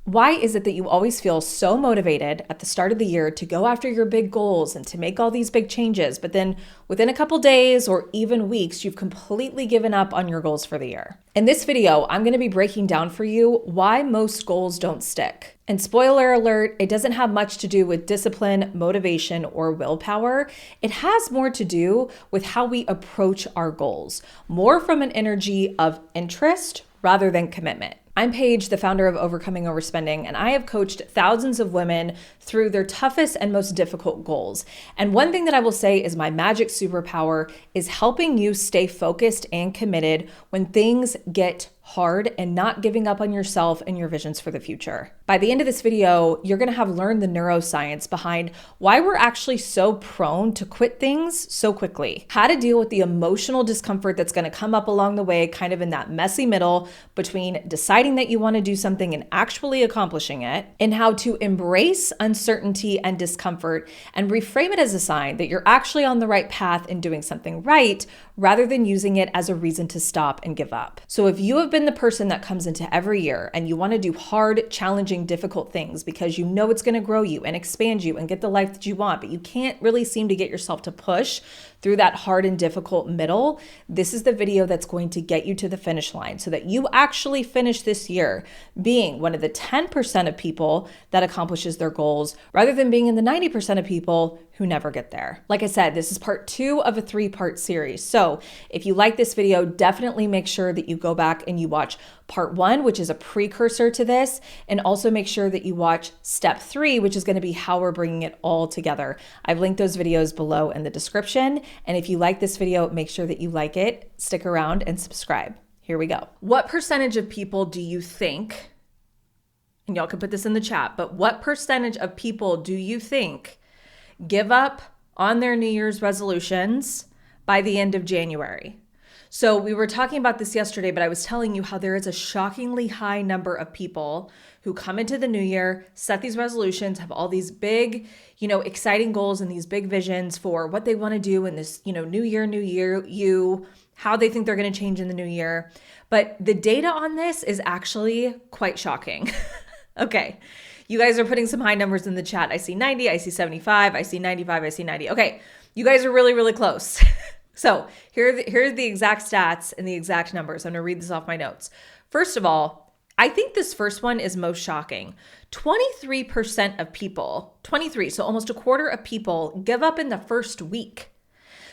Why is it that you always feel so motivated at the start of the year to go after your big goals and to make all these big changes, but then within a couple days or even weeks, you've completely given up on your goals for the year? In this video, I'm going to be breaking down for you why most goals don't stick. And spoiler alert, it doesn't have much to do with discipline, motivation, or willpower. It has more to do with how we approach our goals, more from an energy of interest rather than commitment. I'm Paige, the founder of Overcoming Overspending, and I have coached thousands of women through their toughest and most difficult goals. And one thing that I will say is my magic superpower is helping you stay focused and committed when things get hard and not giving up on yourself and your visions for the future. By the end of this video, you're going to have learned the neuroscience behind why we're actually so prone to quit things so quickly, how to deal with the emotional discomfort that's going to come up along the way, kind of in that messy middle between deciding that you want to do something and actually accomplishing it, and how to embrace uncertainty and discomfort and reframe it as a sign that you're actually on the right path and doing something right, rather than using it as a reason to stop and give up. So if you have been the person that comes into every year and you want to do hard, challenging, difficult things because you know it's going to grow you and expand you and get the life that you want, but you can't really seem to get yourself to push through that hard and difficult middle, this is the video that's going to get you to the finish line so that you actually finish this year being one of the 10% of people that accomplishes their goals rather than being in the 90% of people who never get there. Like I said, this is part 2 of a 3-part series. So if you like this video, definitely make sure that you go back and you watch part 1, which is a precursor to this, and also make sure that you watch step 3, which is going to be how we're bringing it all together. I've linked those videos below in the description. And if you like this video, make sure that you like it, stick around, and subscribe. Here we go. What percentage of people do you think, and y'all can put this in the chat, but what percentage of people do you think give up on their New Year's resolutions by the end of January? So we were talking about this yesterday, but I was telling you how there is a shockingly high number of people who come into the new year, set these resolutions, have all these big, exciting goals and these big visions for what they want to do in this, new year, how they think they're going to change in the new year. But the data on this is actually quite shocking. Okay. You guys are putting some high numbers in the chat. I see 90, I see 75, I see 95, I see 90. Okay. You guys are really, really close. So here are the exact stats and the exact numbers. I'm going to read this off my notes. First of all, I think this first one is most shocking. 23% of people, 23, so almost a quarter of people give up in the first week.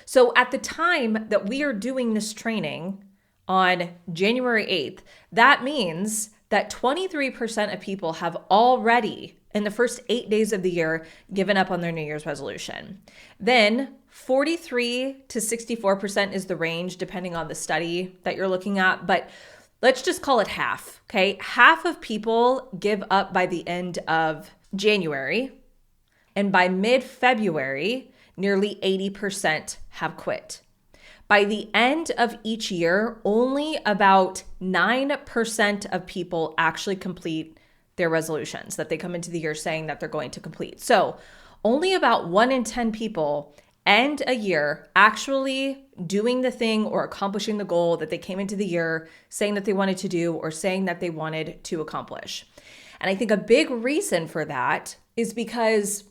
So at the time that we are doing this training on January 8th, that means that 23% of people have already, in the first 8 days of the year, given up on their New Year's resolution. Then 43 to 64% is the range, depending on the study that you're looking at. But let's just call it half, okay? Half of people give up by the end of January. And by mid-February, nearly 80% have quit. By the end of each year, only about 9% of people actually complete their resolutions that they come into the year saying that they're going to complete. So only about 1 in 10 people end a year actually doing the thing or accomplishing the goal that they came into the year saying that they wanted to do or saying that they wanted to accomplish. And I think a big reason for that is because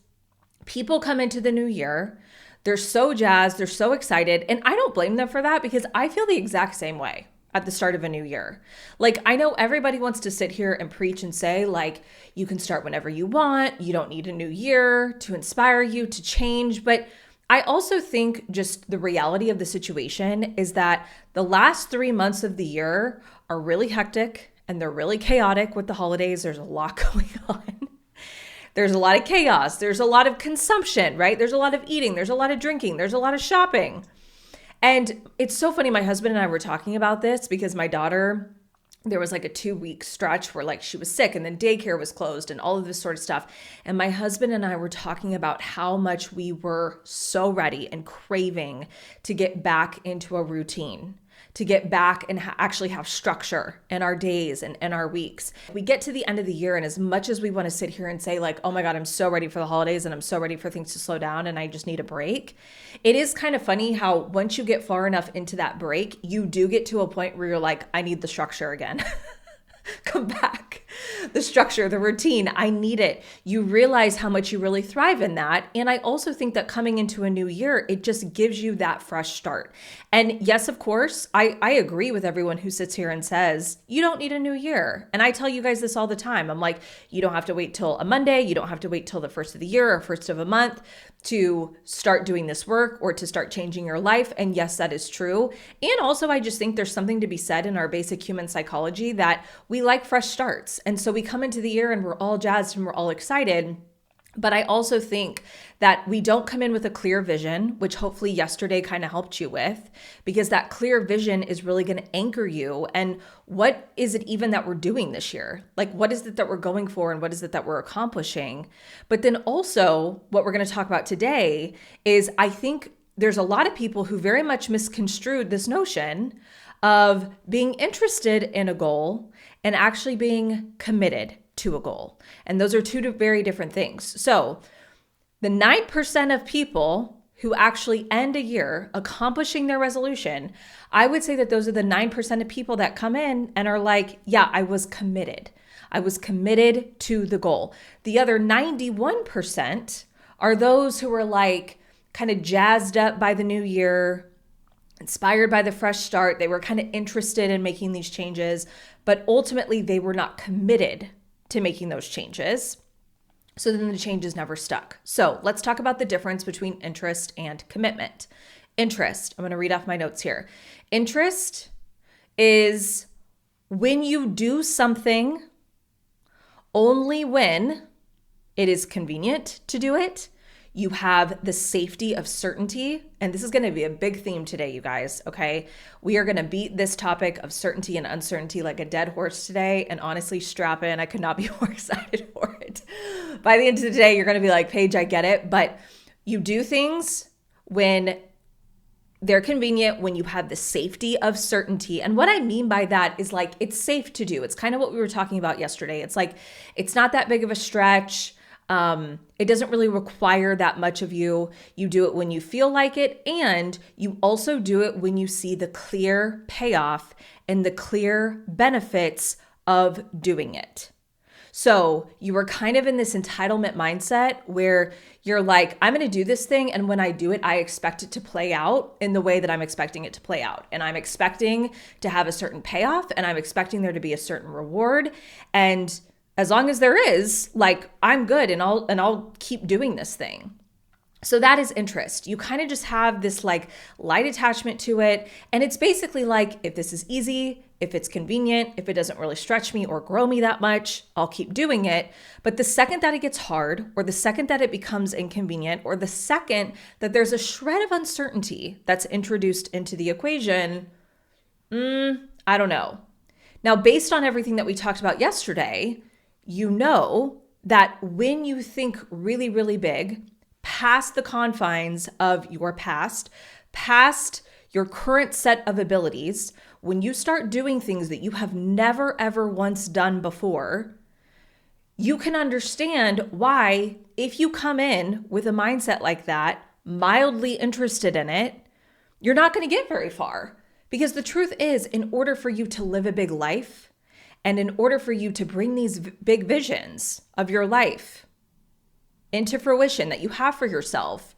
people come into the new year, they're so jazzed, they're so excited, and I don't blame them for that because I feel the exact same way at the start of a new year. Like, I know everybody wants to sit here and preach and say, like, you can start whenever you want, you don't need a new year to inspire you to change, but I also think just the reality of the situation is that the last 3 months of the year are really hectic and they're really chaotic with the holidays. There's a lot going on. There's a lot of chaos. There's a lot of consumption, right? There's a lot of eating. There's a lot of drinking. There's a lot of shopping. And it's so funny. My husband and I were talking about this because my daughter, there was like a 2-week stretch where like she was sick and then daycare was closed and all of this sort of stuff. And my husband and I were talking about how much we were so ready and craving to get back into a routine, to get back and actually have structure in our days and in our weeks. We get to the end of the year, and as much as we want to sit here and say like, oh my God, I'm so ready for the holidays and I'm so ready for things to slow down and I just need a break. It is kind of funny how once you get far enough into that break, you do get to a point where you're like, I need the structure again. Come back. The structure, the routine, I need it. You realize how much you really thrive in that. And I also think that coming into a new year, it just gives you that fresh start. And yes, of course, I agree with everyone who sits here and says, you don't need a new year. And I tell you guys this all the time. I'm like, you don't have to wait till a Monday. You don't have to wait till the first of the year or first of a month to start doing this work or to start changing your life. And yes, that is true. And also, I just think there's something to be said in our basic human psychology that we like fresh starts. And so we come into the year and we're all jazzed and we're all excited. But I also think that we don't come in with a clear vision, which hopefully yesterday kind of helped you with, because that clear vision is really going to anchor you. And what is it even that we're doing this year? Like, what is it that we're going for and what is it that we're accomplishing? But then also what we're going to talk about today is I think there's a lot of people who very much misconstrued this notion of being interested in a goal and actually being committed to a goal. And those are two very different things. So the 9% of people who actually end a year accomplishing their resolution, I would say that those are the 9% of people that come in and are like, yeah, I was committed. I was committed to the goal. The other 91% are those who are like kind of jazzed up by the new year, inspired by the fresh start. They were kind of interested in making these changes, but ultimately they were not committed to making those changes. So then the changes never stuck. So let's talk about the difference between interest and commitment. Interest, I'm going to read off my notes here. Interest is when you do something only when it is convenient to do it. You have the safety of certainty. And this is going to be a big theme today, you guys, okay? We are going to beat this topic of certainty and uncertainty like a dead horse today. And honestly, strap in. I could not be more excited for it. By the end of the day, you're going to be like, Paige, I get it. But you do things when they're convenient, when you have the safety of certainty. And what I mean by that is like, it's safe to do. It's kind of what we were talking about yesterday. It's like, it's not that big of a stretch. It doesn't really require that much of you. You do it when you feel like it, and you also do it when you see the clear payoff and the clear benefits of doing it. So you are kind of in this entitlement mindset where you're like, I'm going to do this thing, and when I do it, I expect it to play out in the way that I'm expecting it to play out. And I'm expecting to have a certain payoff, and I'm expecting there to be a certain reward. And as long as there is, like, I'm good and I'll keep doing this thing. So that is interest. You kind of just have this like light attachment to it. And it's basically like, if this is easy, if it's convenient, if it doesn't really stretch me or grow me that much, I'll keep doing it. But the second that it gets hard, or the second that it becomes inconvenient, or the second that there's a shred of uncertainty that's introduced into the equation, I don't know. Now, based on everything that we talked about yesterday, you know that when you think really, really big, past the confines of your past your current set of abilities, when you start doing things that you have never, ever once done before, you can understand why, if you come in with a mindset like that, mildly interested in it, you're not going to get very far. Because the truth is, in order for you to live a big life, and in order for you to bring these big visions of your life into fruition that you have for yourself,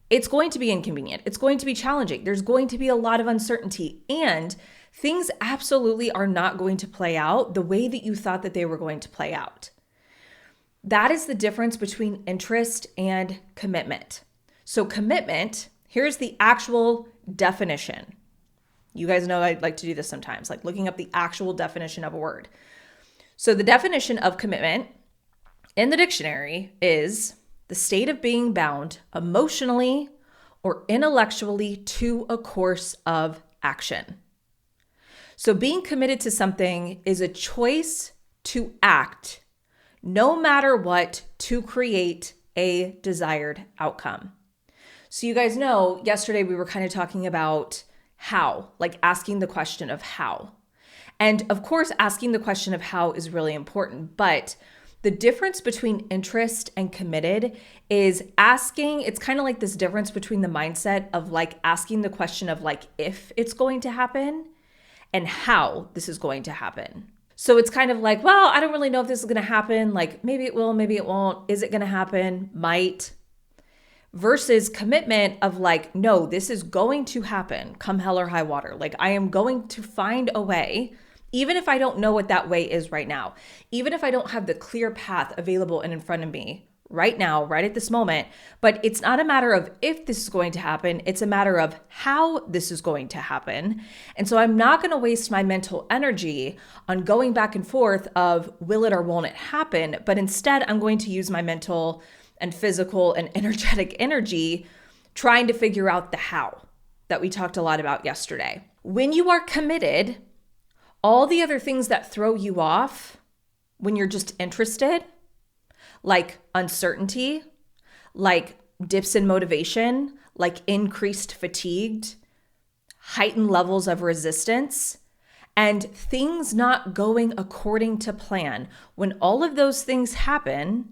it's going to be inconvenient. It's going to be challenging. There's going to be a lot of uncertainty, and things absolutely are not going to play out the way that you thought that they were going to play out. That is the difference between interest and commitment. So commitment, here's the actual definition. You guys know I like to do this sometimes, like looking up the actual definition of a word. So the definition of commitment in the dictionary is the state of being bound emotionally or intellectually to a course of action. So being committed to something is a choice to act no matter what to create a desired outcome. So you guys know yesterday we were kind of talking about how, like asking the question of how. And of course, asking the question of how is really important, but the difference between interest and committed is asking, it's kind of like this difference between the mindset of like asking the question of like if it's going to happen and how this is going to happen. So it's kind of like, well, I don't really know if this is going to happen. Like maybe it will, maybe it won't. Is it going to happen? Might. Versus commitment of like, no, this is going to happen come hell or high water. Like I am going to find a way, even if I don't know what that way is right now, even if I don't have the clear path available and in front of me right now, right at this moment. But it's not a matter of if this is going to happen, it's a matter of how this is going to happen. And so I'm not going to waste my mental energy on going back and forth of will it or won't it happen, but instead I'm going to use my mental and physical and energetic energy trying to figure out the how that we talked a lot about yesterday. When you are committed, all the other things that throw you off when you're just interested, like uncertainty, like dips in motivation, like increased fatigued, heightened levels of resistance, and things not going according to plan. When all of those things happen,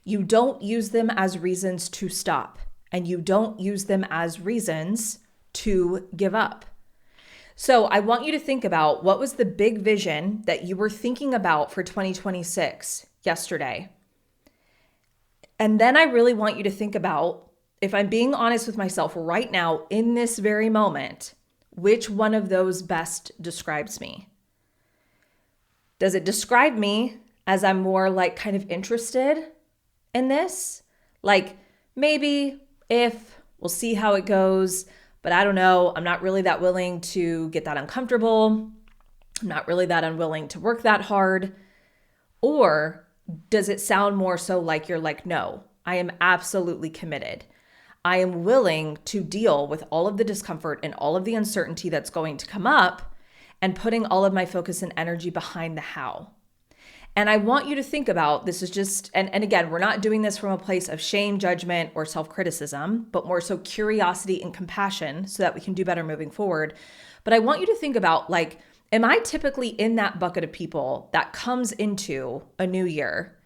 you don't use them as reasons to stop, and you don't use them as reasons to give up. So I want you to think about what was the big vision that you were thinking about for 2026 yesterday. And then I really want you to think about, if I'm being honest with myself right now in this very moment, which one of those best describes me? Does it describe me as I'm more like kind of interested in this? Like maybe if we'll see how it goes, but I don't know. I'm not really that willing to get that uncomfortable. I'm not really that unwilling to work that hard. Or does it sound more so like you're like, no, I am absolutely committed. I am willing to deal with all of the discomfort and all of the uncertainty that's going to come up and putting all of my focus and energy behind the how. And I want you to think about, this is just, and again, we're not doing this from a place of shame, judgment, or self-criticism, but more so curiosity and compassion so that we can do better moving forward. But I want you to think about, like, am I typically in that bucket of people that comes into a new year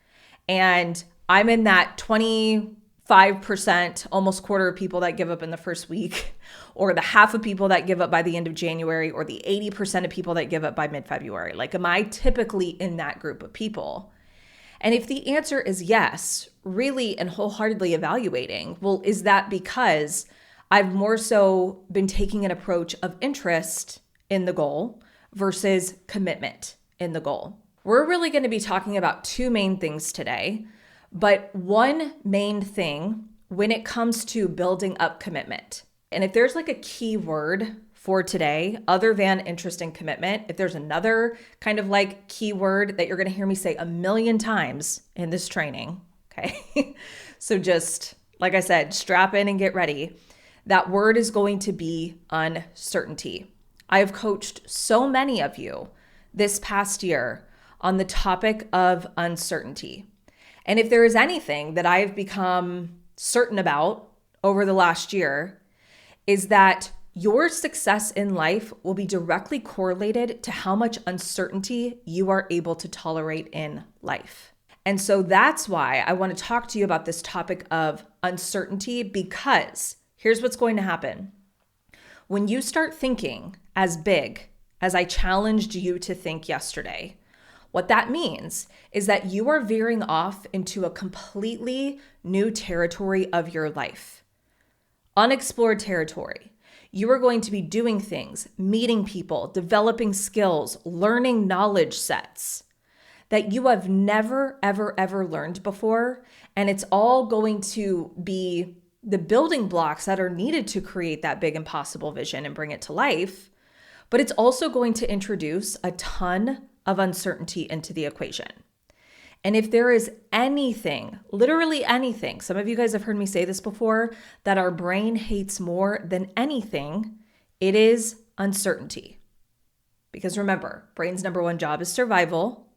and I'm in that 25%, almost quarter of people that give up in the first week, or the half of people that give up by the end of January, or the 80% of people that give up by mid-February? Like, am I typically in that group of people? And if the answer is yes, really and wholeheartedly evaluating, well, is that because I've more so been taking an approach of interest in the goal versus commitment in the goal? We're really going to be talking about two main things today, but one main thing when it comes to building up commitment. And if there's like a key word for today, other than interest and commitment, if there's another kind of like key word that you're going to hear me say a million times in this training, okay? So just, like I said, strap in and get ready. That word is going to be uncertainty. I have coached so many of you this past year on the topic of uncertainty. And if there is anything that I've become certain about over the last year, is that your success in life will be directly correlated to how much uncertainty you are able to tolerate in life. And so that's why I want to talk to you about this topic of uncertainty, because here's what's going to happen. When you start thinking as big as I challenged you to think yesterday, what that means is that you are veering off into a completely new territory of your life. Unexplored territory. You are going to be doing things, meeting people, developing skills, learning knowledge sets that you have never, ever, ever learned before. And it's all going to be the building blocks that are needed to create that big impossible vision and bring it to life. But it's also going to introduce a ton of uncertainty into the equation. And if there is anything, literally anything, some of you guys have heard me say this before, that our brain hates more than anything, it is uncertainty. Because remember, brain's number one job is survival.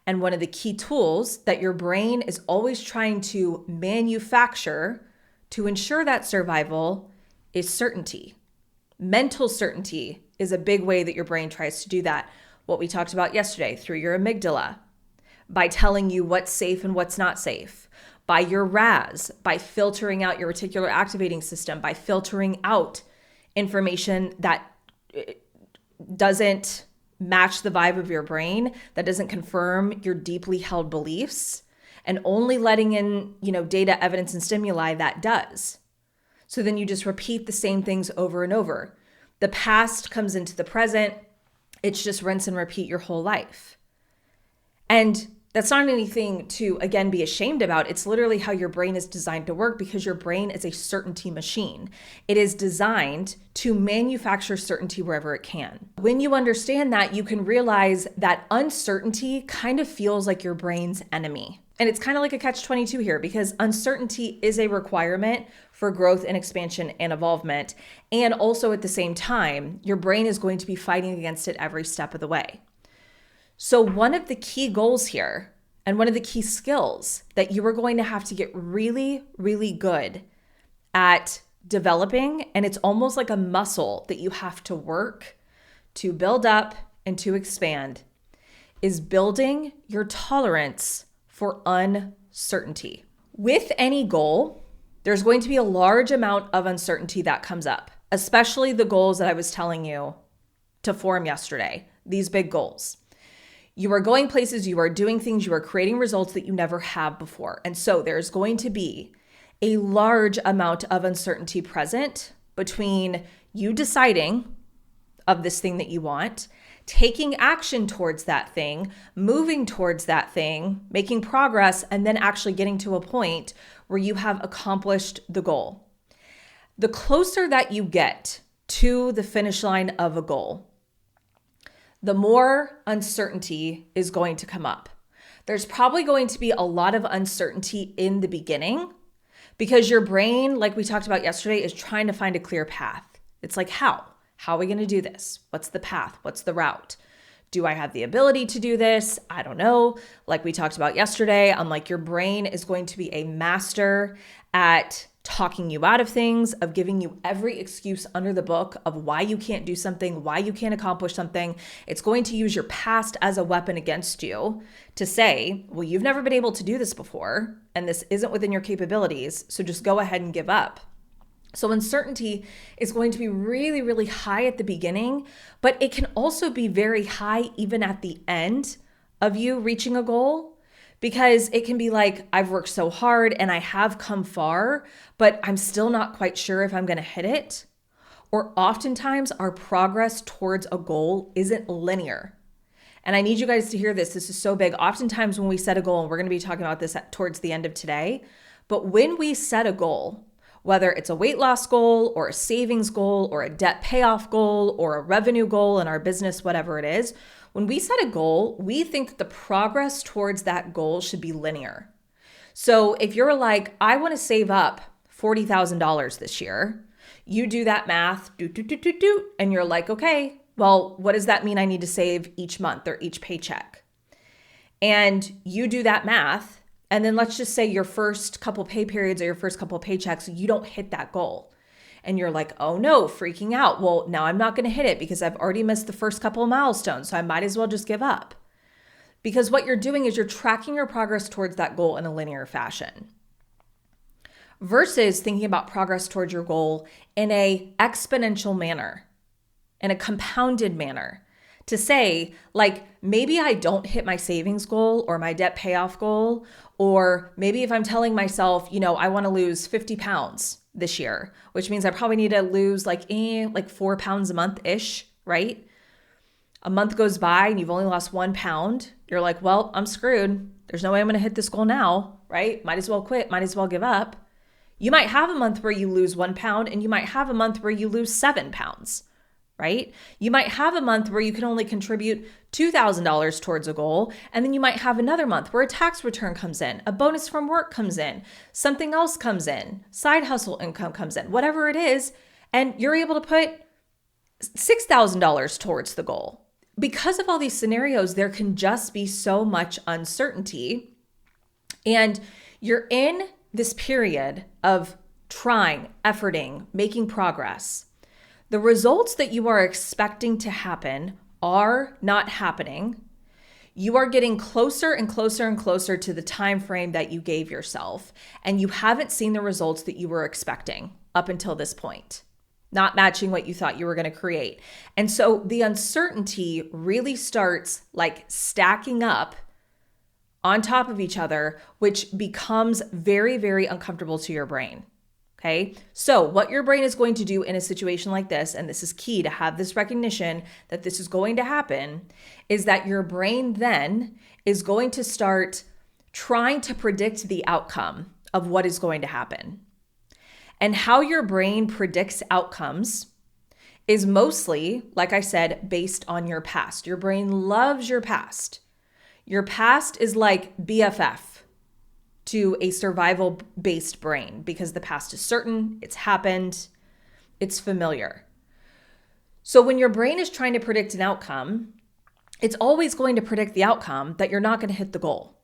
And one of the key tools that your brain is always trying to manufacture to ensure that survival is certainty. Mental certainty is a big way that your brain tries to do that. What we talked about yesterday, through your amygdala, by telling you what's safe and what's not safe, by your RAS, by filtering out your reticular activating system, by filtering out information that doesn't match the vibe of your brain, that doesn't confirm your deeply held beliefs, and only letting in, data, evidence, and stimuli that does. So then you just repeat the same things over and over. The past comes into the present. It's just rinse and repeat your whole life. And that's not anything to, again, be ashamed about. It's literally how your brain is designed to work, because your brain is a certainty machine. It is designed to manufacture certainty wherever it can. When you understand that, you can realize that uncertainty kind of feels like your brain's enemy. And it's kind of like a catch-22 here, because uncertainty is a requirement for growth and expansion and evolvement. And also at the same time, your brain is going to be fighting against it every step of the way. So one of the key goals here, and one of the key skills that you are going to have to get really, really good at developing, and it's almost like a muscle that you have to work to build up and to expand, is building your tolerance for uncertainty. With any goal, there's going to be a large amount of uncertainty that comes up, especially the goals that I was telling you to form yesterday, these big goals. You are going places, you are doing things, you are creating results that you never have before. And so there's going to be a large amount of uncertainty present between you deciding of this thing that you want, taking action towards that thing, moving towards that thing, making progress, and then actually getting to a point where you have accomplished the goal. The closer that you get to the finish line of a goal, the more uncertainty is going to come up. There's probably going to be a lot of uncertainty in the beginning, because your brain, like we talked about yesterday, is trying to find a clear path. It's like, how? How are we going to do this? What's the path? What's the route? Do I have the ability to do this? I don't know. Like we talked about yesterday, I'm like, your brain is going to be a master at talking you out of things, of giving you every excuse under the book of why you can't do something, why you can't accomplish something. It's going to use your past as a weapon against you to say, well, you've never been able to do this before, and this isn't within your capabilities, so just go ahead and give up. So uncertainty is going to be really, really high at the beginning, but it can also be very high even at the end of you reaching a goal. Because it can be like, I've worked so hard and I have come far, but I'm still not quite sure if I'm going to hit it. Or oftentimes our progress towards a goal isn't linear. And I need you guys to hear this. This is so big. Oftentimes when we set a goal, and we're going to be talking about this towards the end of today, but when we set a goal, whether it's a weight loss goal or a savings goal or a debt payoff goal or a revenue goal in our business, whatever it is, when we set a goal, we think that the progress towards that goal should be linear. So if you're like, I want to save up $40,000 this year, you do that math, and you're like, okay, well, what does that mean I need to save each month or each paycheck? And you do that math, and then let's just say your first couple pay periods or your first couple paychecks, you don't hit that goal. And you're like, oh no, freaking out. Well, now I'm not going to hit it because I've already missed the first couple of milestones, so I might as well just give up. Because what you're doing is you're tracking your progress towards that goal in a linear fashion. Versus thinking about progress towards your goal in a exponential manner, in a compounded manner. To say, like, maybe I don't hit my savings goal or my debt payoff goal, or maybe if I'm telling myself, I want to lose 50 pounds this year, which means I probably need to lose like 4 pounds a month-ish, right? A month goes by and you've only lost 1 pound. You're like, well, I'm screwed. There's no way I'm going to hit this goal now, right? Might as well quit. Might as well give up. You might have a month where you lose 1 pound, and you might have a month where you lose 7 pounds, right? You might have a month where you can only contribute $2,000 towards a goal, and then you might have another month where a tax return comes in, a bonus from work comes in, something else comes in, side hustle income comes in, whatever it is, and you're able to put $6,000 towards the goal. Because of all these scenarios, there can just be so much uncertainty, and you're in this period of trying, efforting, making progress. The results that you are expecting to happen are not happening. You are getting closer and closer and closer to the time frame that you gave yourself, and you haven't seen the results that you were expecting up until this point. not matching what you thought you were going to create. And so the uncertainty really starts like stacking up on top of each other, which becomes very, very uncomfortable to your brain. Okay. So what your brain is going to do in a situation like this, and this is key to have this recognition that this is going to happen, is that your brain then is going to start trying to predict the outcome of what is going to happen. And how your brain predicts outcomes is mostly, like I said, based on your past. Your brain loves your past. Your past is like BFF to a survival-based brain because the past is certain, it's happened, it's familiar. So when your brain is trying to predict an outcome, it's always going to predict the outcome that you're not going to hit the goal.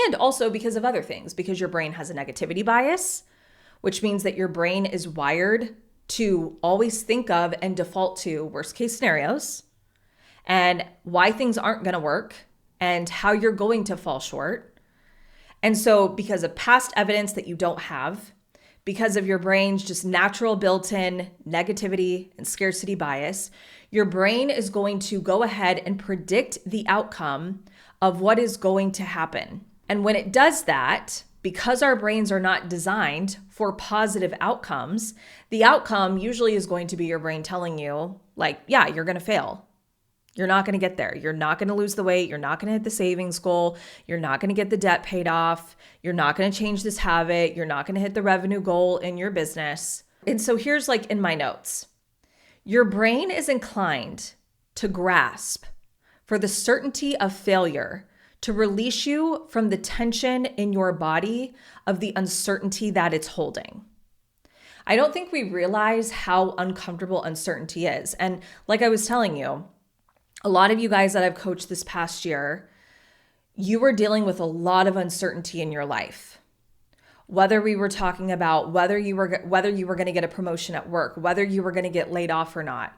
And also because of other things, because your brain has a negativity bias, which means that your brain is wired to always think of and default to worst case scenarios and why things aren't going to work and how you're going to fall short. And so because of past evidence that you don't have, because of your brain's just natural built-in negativity and scarcity bias, your brain is going to go ahead and predict the outcome of what is going to happen. And when it does that, because our brains are not designed for positive outcomes, the outcome usually is going to be your brain telling you, like, yeah, you're going to fail. You're not going to get there. You're not going to lose the weight. You're not going to hit the savings goal. You're not going to get the debt paid off. You're not going to change this habit. You're not going to hit the revenue goal in your business. And so here's like in my notes, your brain is inclined to grasp for the certainty of failure to release you from the tension in your body of the uncertainty that it's holding. I don't think we realize how uncomfortable uncertainty is. And like I was telling you, a lot of you guys that I've coached this past year, you were dealing with a lot of uncertainty in your life. Whether we were talking about whether you were going to get a promotion at work, whether you were going to get laid off or not.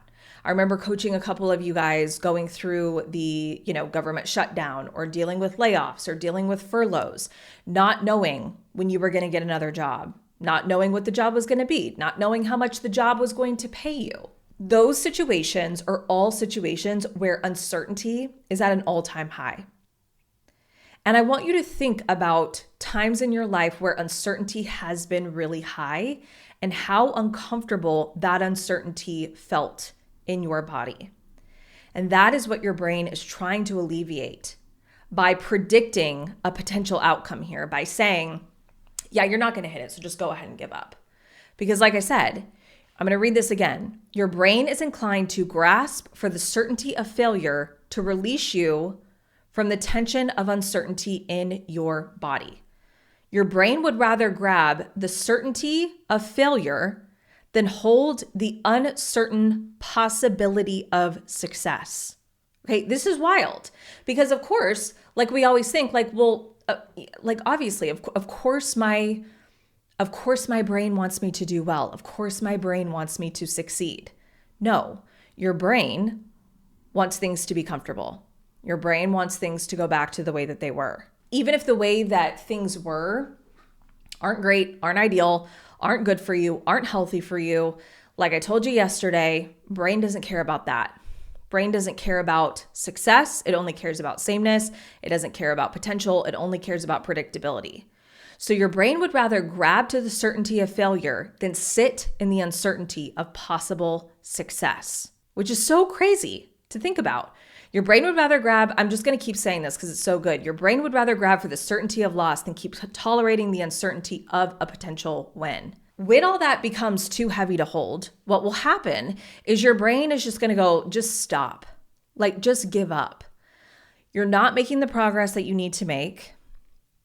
I remember coaching a couple of you guys going through the, government shutdown or dealing with layoffs or dealing with furloughs, not knowing when you were going to get another job, not knowing what the job was going to be, not knowing how much the job was going to pay you. Those situations are all situations where uncertainty is at an all-time high. And I want you to think about times in your life where uncertainty has been really high and how uncomfortable that uncertainty felt in your body. And that is what your brain is trying to alleviate by predicting a potential outcome here, by saying, yeah, you're not going to hit it, so just go ahead and give up. Because like I said, I'm going to read this again. Your brain is inclined to grasp for the certainty of failure to release you from the tension of uncertainty in your body. Your brain would rather grab the certainty of failure than hold the uncertain possibility of success. Okay, this is wild because of course, like we always think obviously, of course my brain wants me to do well. Of course my brain wants me to succeed. No, your brain wants things to be comfortable. Your brain wants things to go back to the way that they were. Even if the way that things were aren't great, aren't ideal, aren't good for you, aren't healthy for you. Like I told you yesterday, brain doesn't care about that. Brain doesn't care about success. It only cares about sameness. It doesn't care about potential. It only cares about predictability. So your brain would rather grab to the certainty of failure than sit in the uncertainty of possible success, which is so crazy to think about. Your brain would rather grab, I'm just going to keep saying this because it's so good. Your brain would rather grab for the certainty of loss than keep tolerating the uncertainty of a potential win. When all that becomes too heavy to hold, what will happen is your brain is just going to go, just stop. Like, just give up. You're not making the progress that you need to make.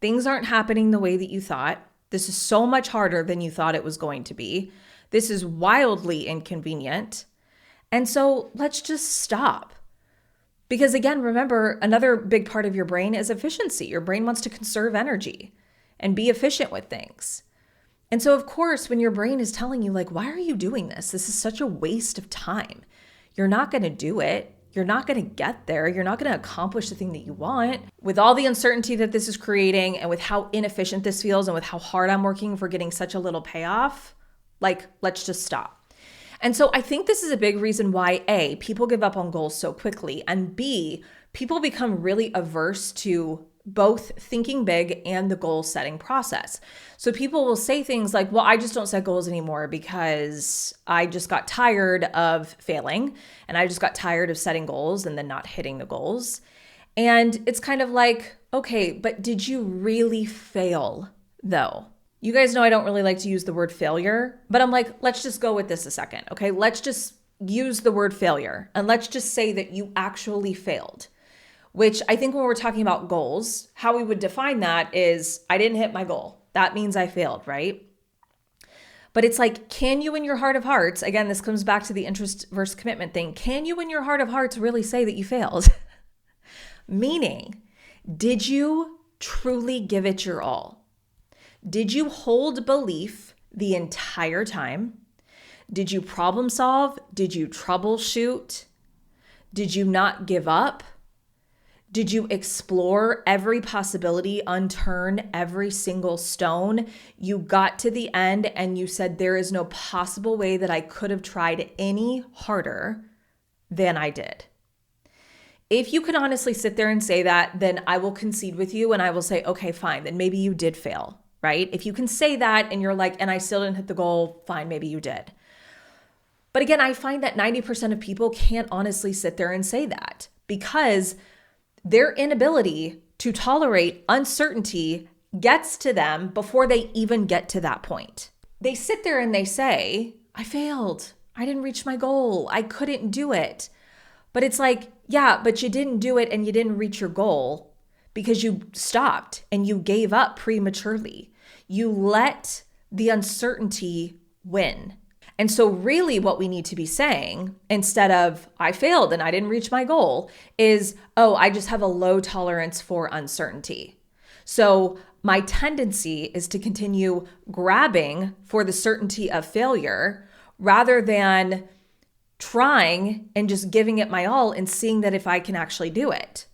Things aren't happening the way that you thought. This is so much harder than you thought it was going to be. This is wildly inconvenient. And so let's just stop. Because again, remember, another big part of your brain is efficiency. Your brain wants to conserve energy and be efficient with things. And so of course, when your brain is telling you like, why are you doing this? This is such a waste of time. You're not going to do it. You're not going to get there. You're not going to accomplish the thing that you want. With all the uncertainty that this is creating and with how inefficient this feels and with how hard I'm working for getting such a little payoff, like, let's just stop. And so I think this is a big reason why A, people give up on goals so quickly, and B, people become really averse to both thinking big and the goal setting process. So people will say things like, well, I just don't set goals anymore because I just got tired of failing and I just got tired of setting goals and then not hitting the goals. And it's kind of like, okay, but did you really fail though? You guys know I don't really like to use the word failure, but I'm like, let's just go with this a second, okay? Let's just use the word failure and let's just say that you actually failed. Which I think when we're talking about goals, how we would define that is I didn't hit my goal. That means I failed, right? But it's like, can you in your heart of hearts, again, this comes back to the interest versus commitment thing, can you in your heart of hearts really say that you failed? Meaning, did you truly give it your all? Did you hold belief the entire time? Did you problem solve? Did you troubleshoot? Did you not give up? Did you explore every possibility, unturn every single stone? You got to the end and you said, there is no possible way that I could have tried any harder than I did. If you can honestly sit there and say that, then I will concede with you and I will say, okay, fine, then maybe you did fail, right? If you can say that and you're like, and I still didn't hit the goal, fine, maybe you did. But again, I find that 90% of people can't honestly sit there and say that because their inability to tolerate uncertainty gets to them before they even get to that point. They sit there and they say, I failed. I didn't reach my goal. I couldn't do it. But it's like, yeah, but you didn't do it and you didn't reach your goal because you stopped and you gave up prematurely. You let the uncertainty win. And so really what we need to be saying, instead of I failed and I didn't reach my goal, is, oh, I just have a low tolerance for uncertainty. So my tendency is to continue grabbing for the certainty of failure rather than trying and just giving it my all and seeing that if I can actually do it.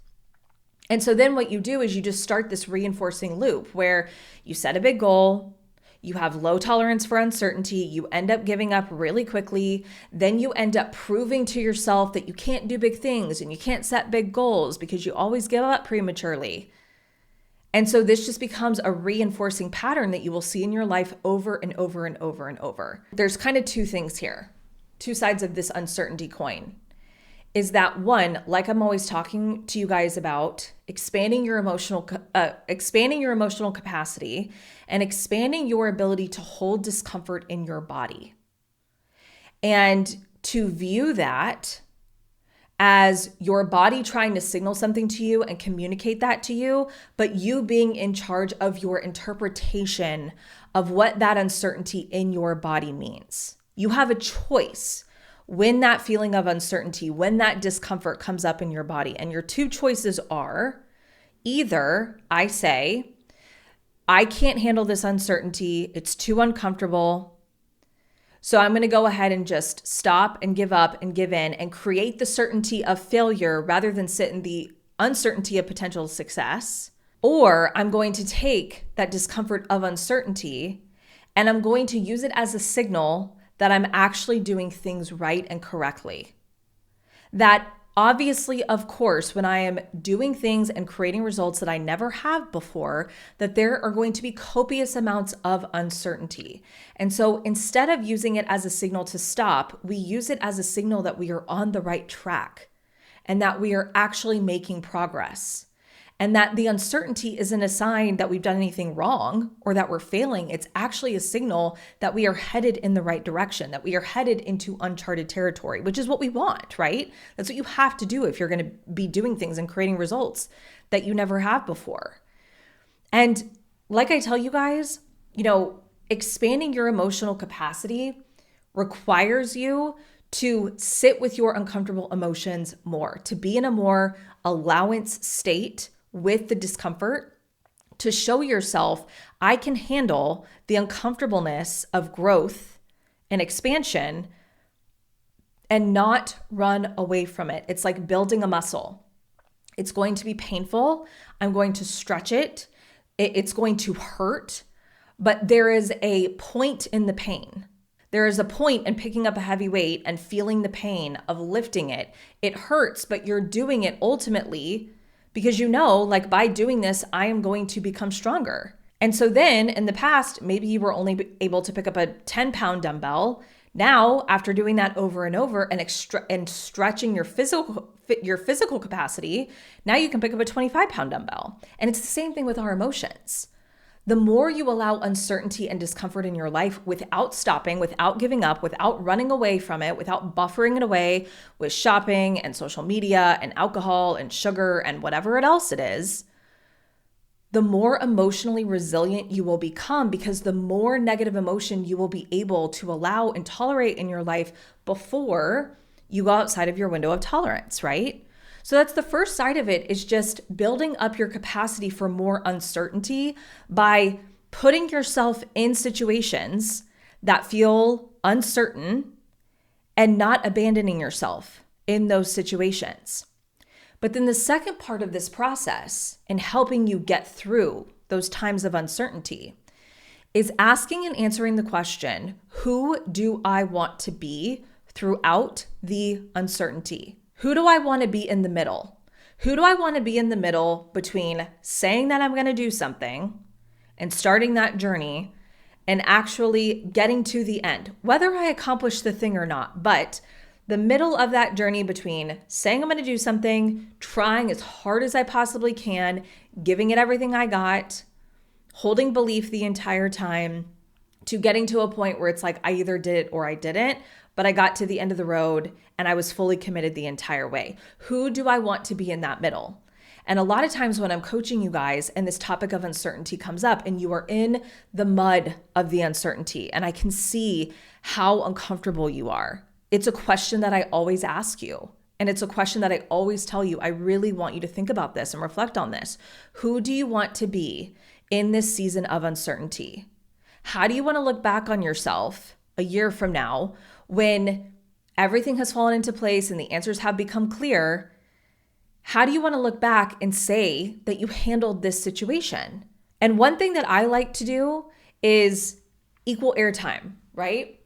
And so then what you do is you just start this reinforcing loop where you set a big goal, you have low tolerance for uncertainty, you end up giving up really quickly, then you end up proving to yourself that you can't do big things and you can't set big goals because you always give up prematurely. And so this just becomes a reinforcing pattern that you will see in your life over and over and over and over. There's kind of two things here, two sides of this uncertainty coin. Is that one, like I'm always talking to you guys about, expanding your emotional capacity and expanding your ability to hold discomfort in your body. And to view that as your body trying to signal something to you and communicate that to you, but you being in charge of your interpretation of what that uncertainty in your body means. You have a choice when that feeling of uncertainty, when that discomfort comes up in your body. And your two choices are either I say, I can't handle this uncertainty, it's too uncomfortable, so I'm going to go ahead and just stop and give up and give in and create the certainty of failure rather than sit in the uncertainty of potential success. Or I'm going to take that discomfort of uncertainty and I'm going to use it as a signal that I'm actually doing things right and correctly. That obviously, of course, when I am doing things and creating results that I never have before, that there are going to be copious amounts of uncertainty. And so instead of using it as a signal to stop, we use it as a signal that we are on the right track and that we are actually making progress. And that the uncertainty isn't a sign that we've done anything wrong or that we're failing. It's actually a signal that we are headed in the right direction, that we are headed into uncharted territory, which is what we want, right? That's what you have to do if you're going to be doing things and creating results that you never have before. And like I tell you guys, expanding your emotional capacity requires you to sit with your uncomfortable emotions more, to be in a more allowance state with the discomfort, to show yourself, I can handle the uncomfortableness of growth and expansion and not run away from it. It's like building a muscle. It's going to be painful. I'm going to stretch it. It's going to hurt, but there is a point in the pain. There is a point in picking up a heavy weight and feeling the pain of lifting it. It hurts, but you're doing it ultimately because you know, like, by doing this, I am going to become stronger. And so then in the past, maybe you were only able to pick up a 10-pound dumbbell. Now, after doing that over and over and stretching your physical capacity, now you can pick up a 25-pound dumbbell. And it's the same thing with our emotions. The more you allow uncertainty and discomfort in your life without stopping, without giving up, without running away from it, without buffering it away with shopping and social media and alcohol and sugar and whatever else it is, the more emotionally resilient you will become, because the more negative emotion you will be able to allow and tolerate in your life before you go outside of your window of tolerance, right? So that's the first side of it, is just building up your capacity for more uncertainty by putting yourself in situations that feel uncertain and not abandoning yourself in those situations. But then the second part of this process in helping you get through those times of uncertainty is asking and answering the question, who do I want to be throughout the uncertainty? Who do I want to be in the middle? Who do I want to be in the middle between saying that I'm going to do something and starting that journey and actually getting to the end, whether I accomplish the thing or not? But the middle of that journey between saying I'm going to do something, trying as hard as I possibly can, giving it everything I got, holding belief the entire time, to getting to a point where it's like I either did it or I didn't, but I got to the end of the road and I was fully committed the entire way. Who do I want to be in that middle? And a lot of times when I'm coaching you guys and this topic of uncertainty comes up and you are in the mud of the uncertainty and I can see how uncomfortable you are, it's a question that I always ask you. And it's a question that I always tell you, I really want you to think about this and reflect on this. Who do you want to be in this season of uncertainty? How do you want to look back on yourself a year from now when everything has fallen into place and the answers have become clear? How do you want to look back and say that you handled this situation? And one thing that I like to do is equal airtime, right?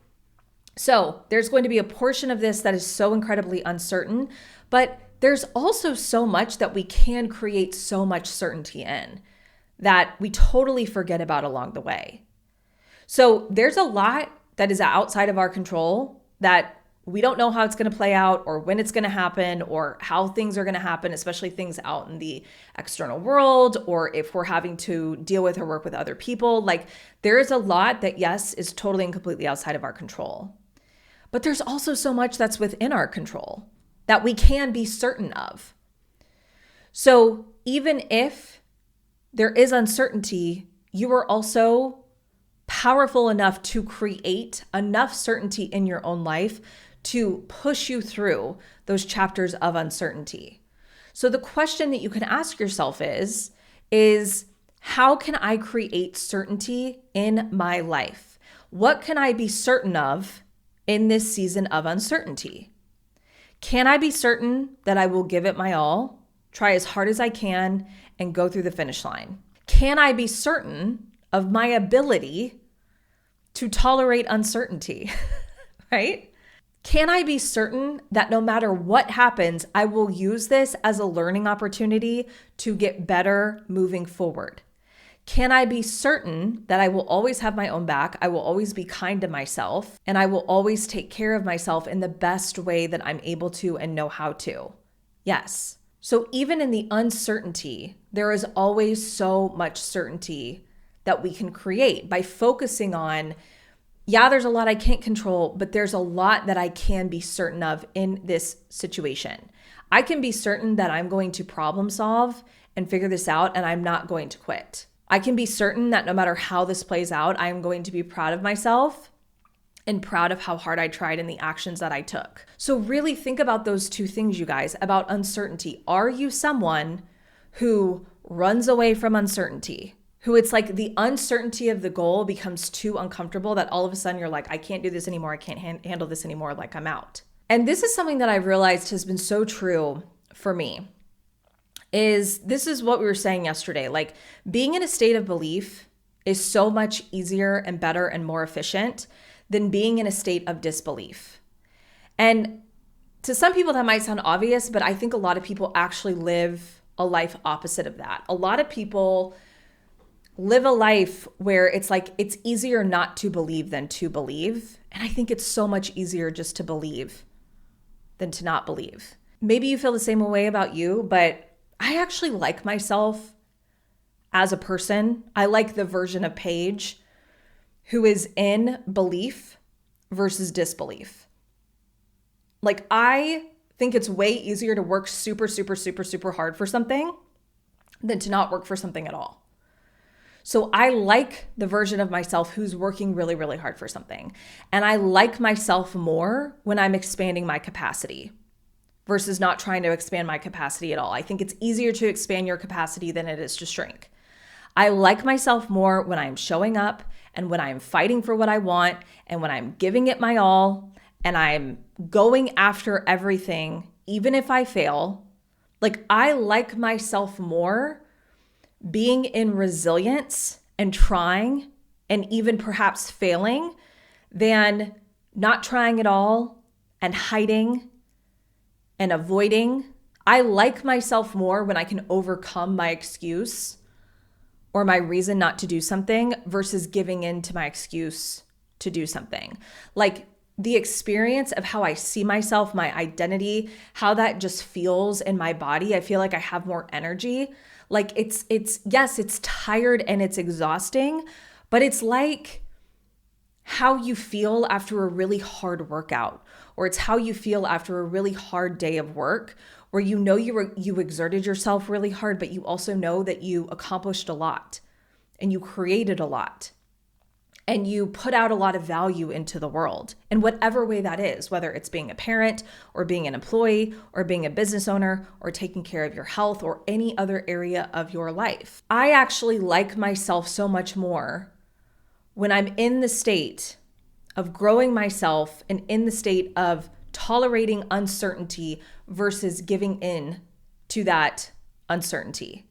So there's going to be a portion of this that is so incredibly uncertain, but there's also so much that we can create so much certainty in that we totally forget about along the way. So there's a lot that is outside of our control that we don't know how it's going to play out or when it's going to happen or how things are going to happen, especially things out in the external world, or if we're having to deal with or work with other people. Like, there is a lot that, yes, is totally and completely outside of our control. But there's also so much that's within our control that we can be certain of. So even if there is uncertainty, you are also powerful enough to create enough certainty in your own life to push you through those chapters of uncertainty. So the question that you can ask yourself is how can I create certainty in my life? What can I be certain of in this season of uncertainty? Can I be certain that I will give it my all, try as hard as I can, and go through the finish line? Can I be certain of my ability to tolerate uncertainty, right? Can I be certain that no matter what happens, I will use this as a learning opportunity to get better moving forward? Can I be certain that I will always have my own back, I will always be kind to myself, and I will always take care of myself in the best way that I'm able to and know how to? Yes. So even in the uncertainty, there is always so much certainty that we can create by focusing on, there's a lot I can't control, but there's a lot that I can be certain of in this situation. I can be certain that I'm going to problem solve and figure this out, and I'm not going to quit. I can be certain that no matter how this plays out, I am going to be proud of myself and proud of how hard I tried and the actions that I took. So really think about those two things, you guys, about uncertainty. Are you someone who runs away from uncertainty? Who it's like the uncertainty of the goal becomes too uncomfortable that all of a sudden you're like, I can't do this anymore. I can't handle this anymore. Like, I'm out. And this is something that I've realized has been so true for me. This is what we were saying yesterday. Like, being in a state of belief is so much easier and better and more efficient than being in a state of disbelief. And to some people that might sound obvious, but I think a lot of people actually live a life opposite of that. A lot of people live a life where it's like it's easier not to believe than to believe. And I think it's so much easier just to believe than to not believe. Maybe you feel the same way about you, but I actually like myself as a person. I like the version of Paige who is in belief versus disbelief. Like, I think it's way easier to work super, super, super, super hard for something than to not work for something at all. So I like the version of myself who's working really, really hard for something. And I like myself more when I'm expanding my capacity versus not trying to expand my capacity at all. I think it's easier to expand your capacity than it is to shrink. I like myself more when I'm showing up and when I'm fighting for what I want and when I'm giving it my all and I'm going after everything, even if I fail. Like, I like myself more being in resilience and trying and even perhaps failing than not trying at all and hiding and avoiding. I like myself more when I can overcome my excuse or my reason not to do something versus giving in to my excuse to do something. Like, the experience of how I see myself, my identity, how that just feels in my body. I feel like I have more energy. Like, yes, it's tired and it's exhausting, but it's like how you feel after a really hard workout, or it's how you feel after a really hard day of work, where you know you exerted yourself really hard, but you also know that you accomplished a lot and you created a lot and you put out a lot of value into the world in whatever way that is, whether it's being a parent or being an employee or being a business owner or taking care of your health or any other area of your life. I actually like myself so much more when I'm in the state of growing myself and in the state of tolerating uncertainty versus giving in to that uncertainty.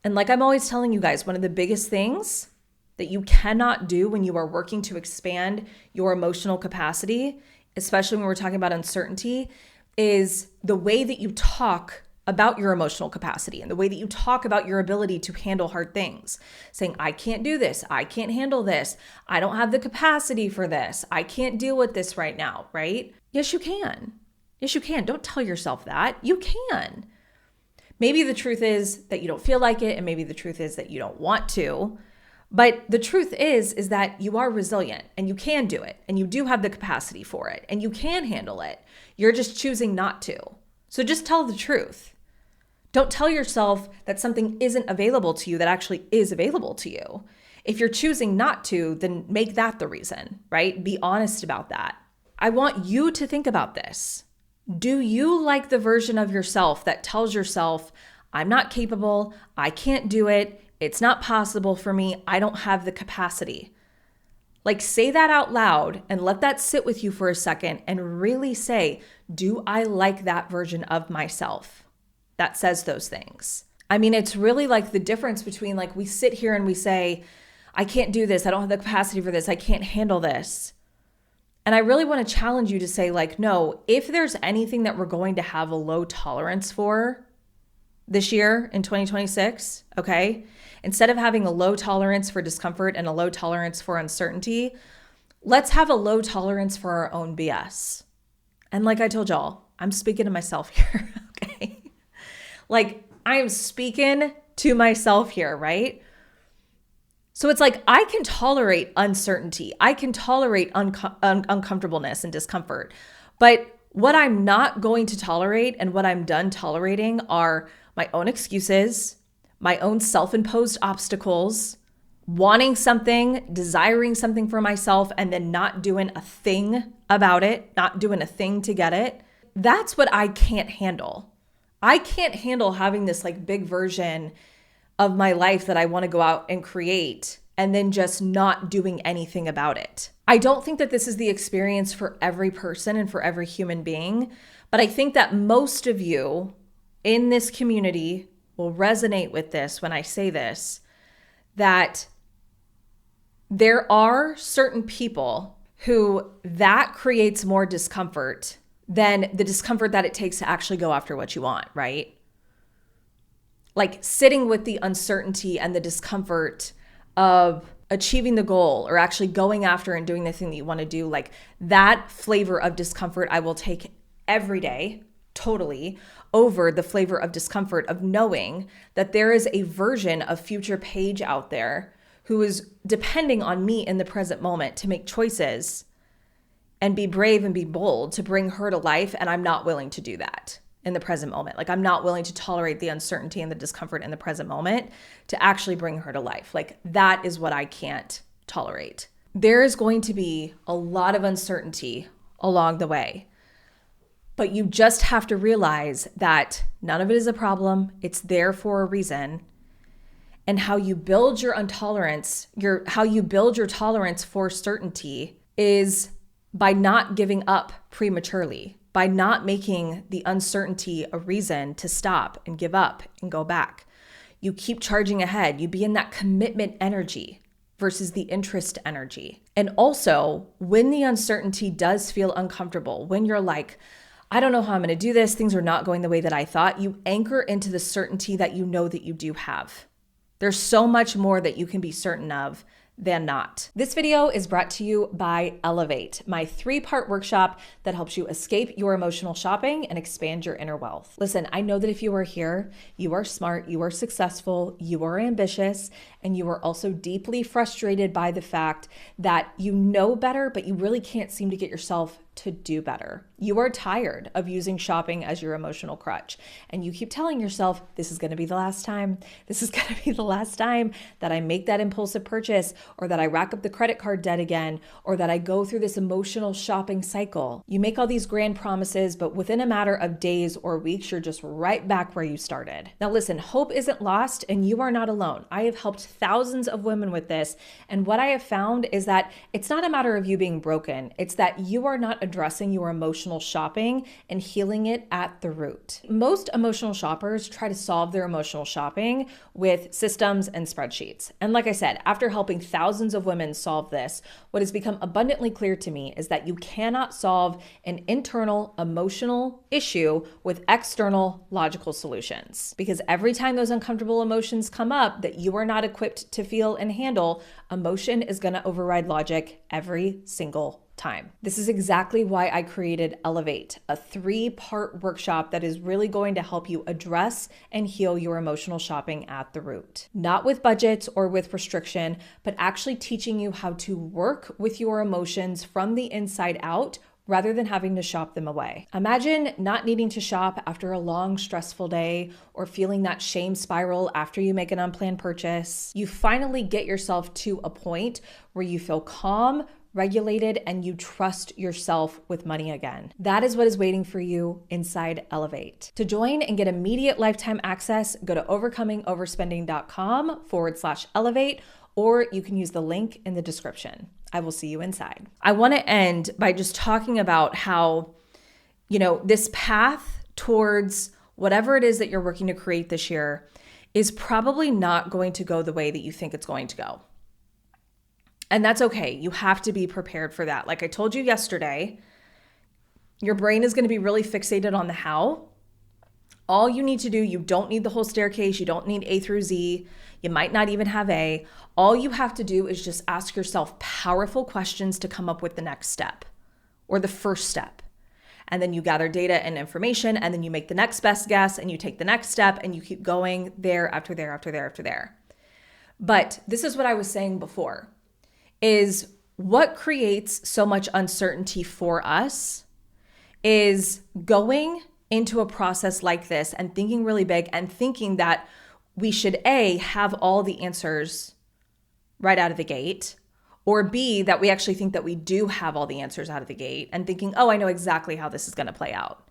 And like I'm always telling you guys, one of the biggest things that you cannot do when you are working to expand your emotional capacity, especially when we're talking about uncertainty, is the way that you talk about your emotional capacity and the way that you talk about your ability to handle hard things. Saying, I can't do this. I can't handle this. I don't have the capacity for this. I can't deal with this right now, right? Yes, you can. Yes, you can. Don't tell yourself that. You can. Maybe the truth is that you don't feel like it, and maybe the truth is that you don't want to. But the truth is that you are resilient and you can do it and you do have the capacity for it and you can handle it. You're just choosing not to. So just tell the truth. Don't tell yourself that something isn't available to you that actually is available to you. If you're choosing not to, then make that the reason, right? Be honest about that. I want you to think about this. Do you like the version of yourself that tells yourself, I'm not capable, I can't do it, it's not possible for me, I don't have the capacity? Like, say that out loud and let that sit with you for a second and really say, do I like that version of myself that says those things? I mean, it's really like the difference between, like, we sit here and we say, I can't do this, I don't have the capacity for this, I can't handle this. And I really want to challenge you to say, like, no, if there's anything that we're going to have a low tolerance for this year in 2026, okay? Instead of having a low tolerance for discomfort and a low tolerance for uncertainty, let's have a low tolerance for our own BS. And like I told y'all, I'm speaking to myself here, okay? Like, I am speaking to myself here, right? So it's like, I can tolerate uncertainty. I can tolerate uncomfortableness and discomfort. But what I'm not going to tolerate and what I'm done tolerating are my own excuses, my own self-imposed obstacles, wanting something, desiring something for myself, and then not doing a thing about it, not doing a thing to get it. That's what I can't handle. I can't handle having this like big version of my life that I want to go out and create and then just not doing anything about it. I don't think that this is the experience for every person and for every human being, but I think that most of you in this community will resonate with this when I say this, that There are certain people who that creates more discomfort than the discomfort that it takes to actually go after what you want, right? Like sitting with the uncertainty and the discomfort of achieving the goal or actually going after and doing the thing that you want to do, like that flavor of discomfort I will take every day, totally, over the flavor of discomfort of knowing that there is a version of future Paige out there who is depending on me in the present moment to make choices and be brave and be bold to bring her to life. And I'm not willing to do that in the present moment. Like I'm not willing to tolerate the uncertainty and the discomfort in the present moment to actually bring her to life. Like that is what I can't tolerate. There is going to be a lot of uncertainty along the way, but you just have to realize that none of it is a problem. It's there for a reason. And how you build your tolerance for certainty is by not giving up prematurely, by not making the uncertainty a reason to stop and give up and go back. You keep charging ahead. You be in that commitment energy versus the interest energy. And also, when the uncertainty does feel uncomfortable, when you're like, I don't know how I'm going to do this, things are not going the way that I thought, you anchor into the certainty that you know that you do have. There's so much more that you can be certain of than not. This video is brought to you by Elevate, my 3-part workshop that helps you escape your emotional shopping and expand your inner wealth. Listen, I know that if you are here, you are smart, you are successful, you are ambitious, and you are also deeply frustrated by the fact that you know better, but you really can't seem to get yourself to do better. You are tired of using shopping as your emotional crutch. And you keep telling yourself, this is going to be the last time. This is going to be the last time that I make that impulsive purchase, or that I rack up the credit card debt again, or that I go through this emotional shopping cycle. You make all these grand promises, but within a matter of days or weeks, you're just right back where you started. Now listen, hope isn't lost and you are not alone. I have helped thousands of women with this. And what I have found is that it's not a matter of you being broken. It's that you are not addressing your emotional shopping and healing it at the root. Most emotional shoppers try to solve their emotional shopping with systems and spreadsheets. And like I said, after helping thousands of women solve this, what has become abundantly clear to me is that you cannot solve an internal emotional issue with external logical solutions. Because every time those uncomfortable emotions come up that you are not equipped to feel and handle, emotion is going to override logic every single time. This is exactly why I created Elevate, a 3-part workshop that is really going to help you address and heal your emotional shopping at the root. Not with budgets or with restriction, but actually teaching you how to work with your emotions from the inside out rather than having to shop them away. Imagine not needing to shop after a long, stressful day or feeling that shame spiral after you make an unplanned purchase. You finally get yourself to a point where you feel calm, regulated, and you trust yourself with money again. That is what is waiting for you inside Elevate. To join and get immediate lifetime access, go to overcomingoverspending.com/elevate, or you can use the link in the description. I will see you inside. I want to end by just talking about how, this path towards whatever it is that you're working to create this year is probably not going to go the way that you think it's going to go. And that's okay. You have to be prepared for that. Like I told you yesterday, your brain is going to be really fixated on the how. All you need to do, you don't need the whole staircase. You don't need A through Z. You might not even have A. All you have to do is just ask yourself powerful questions to come up with the next step or the first step. And then you gather data and information, and then you make the next best guess, and you take the next step, and you keep going there after there after there after there. But this is what I was saying before, is what creates so much uncertainty for us is going into a process like this and thinking really big and thinking that we should A, have all the answers right out of the gate, or B, that we actually think that we do have all the answers out of the gate and thinking, oh, I know exactly how this is going to play out.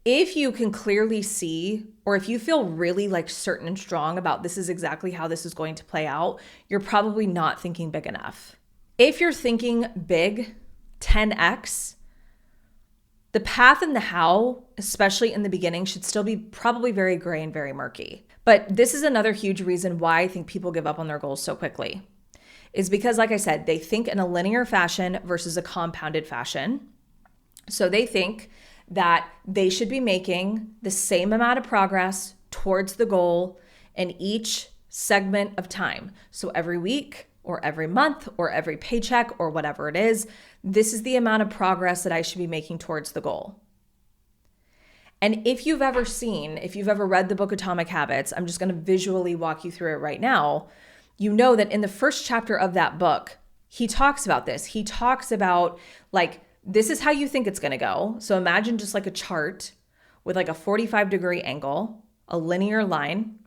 If you can clearly see, or if you feel really like certain and strong about this is exactly how this is going to play out, you're probably not thinking big enough. If you're thinking big, 10x, the path and the how, especially in the beginning, should still be probably very gray and very murky. But this is another huge reason why I think people give up on their goals so quickly, is because, like I said, they think in a linear fashion versus a compounded fashion. So they think that they should be making the same amount of progress towards the goal in each segment of time. So every week or every month or every paycheck or whatever it is, this is the amount of progress that I should be making towards the goal. And if you've ever read the book Atomic Habits, I'm just going to visually walk you through it right now. You know that in the first chapter of that book, he talks about this. He talks about like, this is how you think it's going to go. So imagine just like a chart with like a 45-degree angle, a linear line.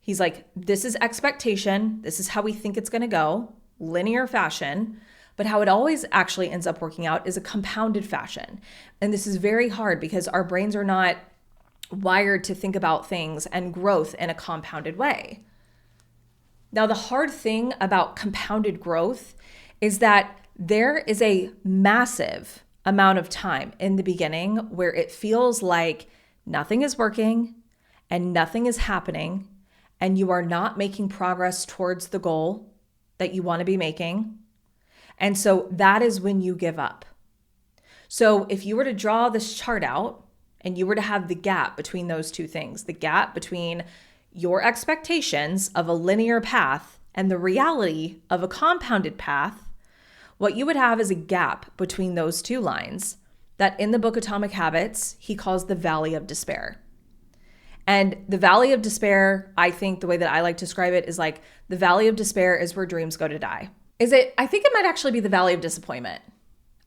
He's like, this is expectation. This is how we think it's going to go, linear fashion. But how it always actually ends up working out is a compounded fashion. And this is very hard because our brains are not wired to think about things and growth in a compounded way. Now, the hard thing about compounded growth is that there is a massive amount of time in the beginning where it feels like nothing is working and nothing is happening, and you are not making progress towards the goal that you want to be making. And so that is when you give up. So if you were to draw this chart out and you were to have the gap between those two things, the gap between your expectations of a linear path and the reality of a compounded path, what you would have is a gap between those two lines that in the book Atomic Habits, he calls the Valley of Despair. And the Valley of Despair, I think the way that I like to describe it is like the Valley of Despair is where dreams go to die. I think it might actually be the Valley of Disappointment.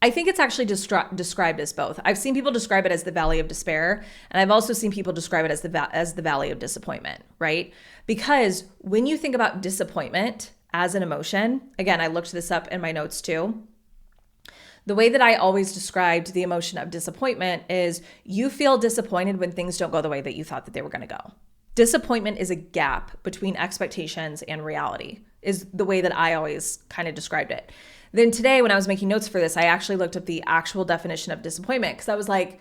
I think it's actually described as both. I've seen people describe it as the Valley of Despair, and I've also seen people describe it as the Valley of Disappointment, right? Because when you think about disappointment as an emotion, again, I looked this up in my notes too. The way that I always described the emotion of disappointment is you feel disappointed when things don't go the way that you thought that they were going to go. Disappointment is a gap between expectations and reality, is the way that I always kind of described it. Then today, when I was making notes for this, I actually looked up the actual definition of disappointment because I was like,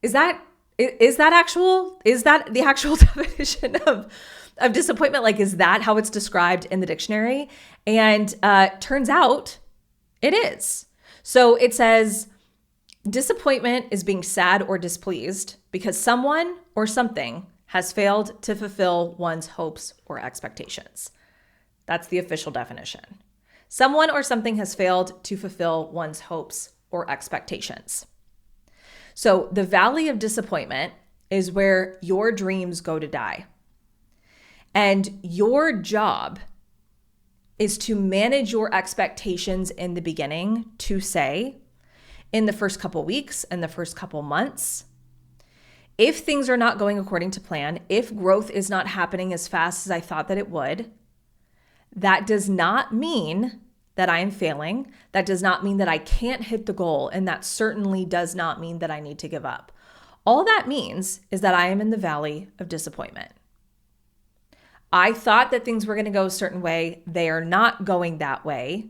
is that the actual definition of disappointment? Like, is that how it's described in the dictionary? And turns out it is. So it says, disappointment is being sad or displeased because someone or something has failed to fulfill one's hopes or expectations. That's the official definition. Someone or something has failed to fulfill one's hopes or expectations. So the Valley of Disappointment is where your dreams go to die. And your job is to manage your expectations in the beginning to say, in the first couple weeks and the first couple months, if things are not going according to plan, if growth is not happening as fast as I thought that it would, that does not mean that I am failing. That does not mean that I can't hit the goal. And that certainly does not mean that I need to give up. All that means is that I am in the Valley of Disappointment. I thought that things were going to go a certain way. They are not going that way.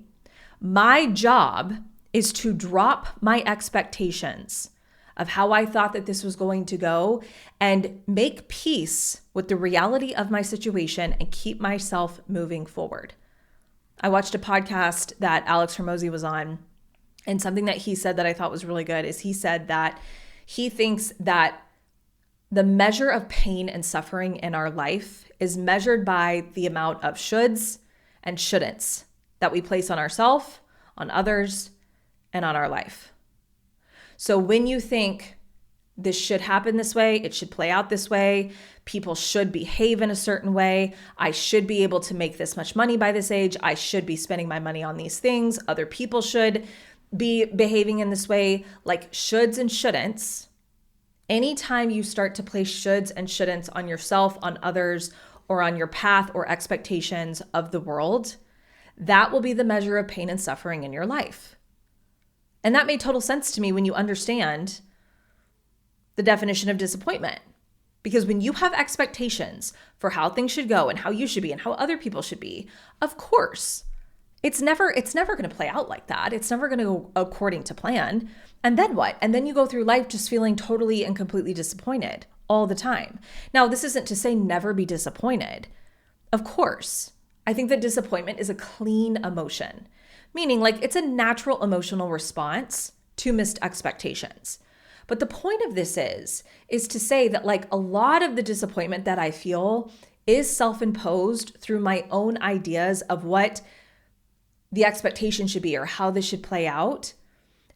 My job is to drop my expectations of how I thought that this was going to go and make peace with the reality of my situation and keep myself moving forward. I watched a podcast that Alex Hormozy was on, and something that he said that I thought was really good is he said that he thinks that the measure of pain and suffering in our life is measured by the amount of shoulds and shouldn'ts that we place on ourselves, on others, and on our life. So when you think this should happen this way, it should play out this way, people should behave in a certain way, I should be able to make this much money by this age, I should be spending my money on these things, other people should be behaving in this way, like shoulds and shouldn'ts. Anytime you start to place shoulds and shouldn'ts on yourself, on others, or on your path or expectations of the world, that will be the measure of pain and suffering in your life. And that made total sense to me when you understand the definition of disappointment. Because when you have expectations for how things should go and how you should be and how other people should be, of course, it's never going to play out like that. It's never going to go according to plan. And then what? And then you go through life just feeling totally and completely disappointed all the time. Now, this isn't to say never be disappointed. Of course, I think that disappointment is a clean emotion, meaning like it's a natural emotional response to missed expectations. But the point of this is to say that like a lot of the disappointment that I feel is self-imposed through my own ideas of what the expectation should be or how this should play out.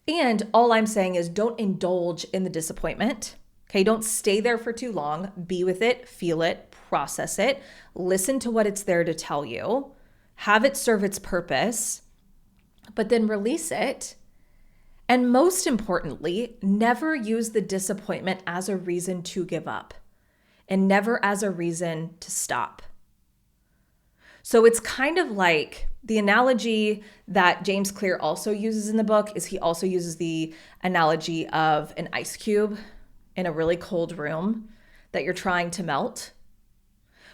And all I'm saying is don't indulge in the disappointment. Okay, don't stay there for too long. Be with it, feel it, process it, listen to what it's there to tell you, have it serve its purpose, but then release it. And most importantly, never use the disappointment as a reason to give up and never as a reason to stop. So it's kind of like the analogy that James Clear also uses in the book is he also uses the analogy of an ice cube in a really cold room that you're trying to melt,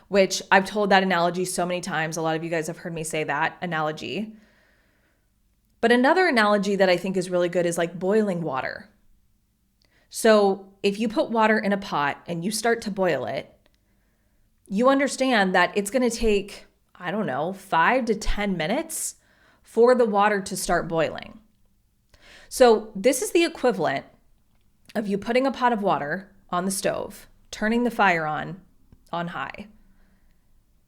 which I've told that analogy so many times. A lot of you guys have heard me say that analogy. But another analogy that I think is really good is like boiling water. So if you put water in a pot and you start to boil it, you understand that it's going to take, 5 to 10 minutes for the water to start boiling. So this is the equivalent of you putting a pot of water on the stove, turning the fire on high,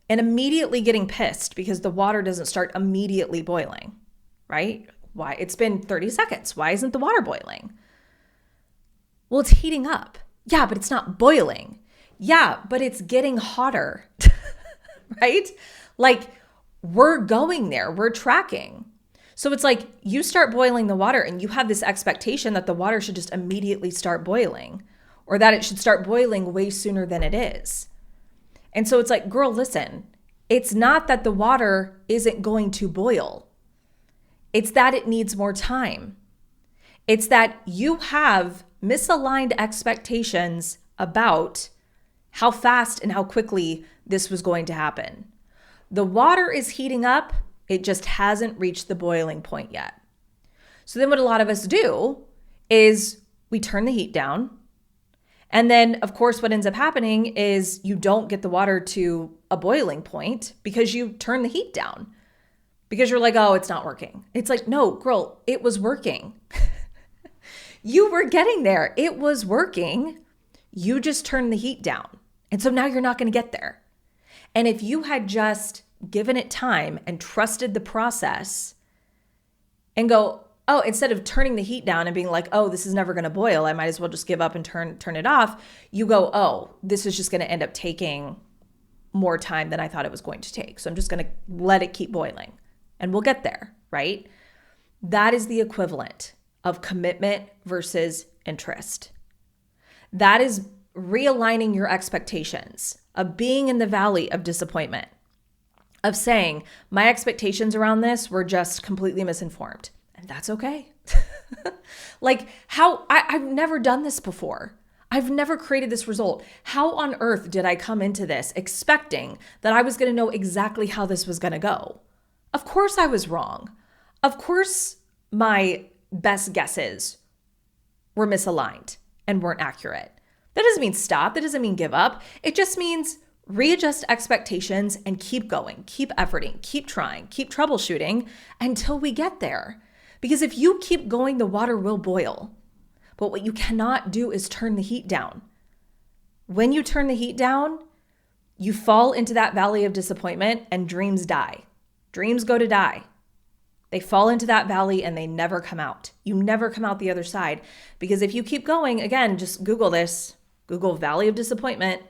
and immediately getting pissed because the water doesn't start immediately boiling, right? Why? It's been 30 seconds. Why isn't the water boiling? Well, it's heating up. Yeah, but it's not boiling. Yeah, but it's getting hotter, right? Like we're going there, we're tracking. So it's like you start boiling the water and you have this expectation that the water should just immediately start boiling or that it should start boiling way sooner than it is. And so it's like, girl, listen, it's not that the water isn't going to boil. It's that it needs more time. It's that you have misaligned expectations about how fast and how quickly this was going to happen. The water is heating up. It just hasn't reached the boiling point yet. So then what a lot of us do is we turn the heat down. And then, of course, what ends up happening is you don't get the water to a boiling point because you turn the heat down. Because you're like, oh, it's not working. It's like, no, girl, it was working. You were getting there. It was working. You just turned the heat down. And so now you're not going to get there. And if you had just given it time and trusted the process and go, oh, instead of turning the heat down and being like, oh, this is never going to boil, I might as well just give up and turn it off. You go, oh, this is just going to end up taking more time than I thought it was going to take. So I'm just going to let it keep boiling and we'll get there, right? That is the equivalent of commitment versus interest. That is realigning your expectations of being in the valley of disappointment, of saying, my expectations around this were just completely misinformed. And that's okay. Like I've never done this before. I've never created this result. How on earth did I come into this expecting that I was going to know exactly how this was going to go? Of course I was wrong. Of course my best guesses were misaligned and weren't accurate. That doesn't mean stop. That doesn't mean give up. It just means readjust expectations and keep going, keep efforting, keep trying, keep troubleshooting until we get there. Because if you keep going, the water will boil. But what you cannot do is turn the heat down. When you turn the heat down, you fall into that valley of disappointment and dreams die. Dreams go to die. They fall into that valley and they never come out. You never come out the other side. Because if you keep going, again, just Google this. Google Valley of Disappointment.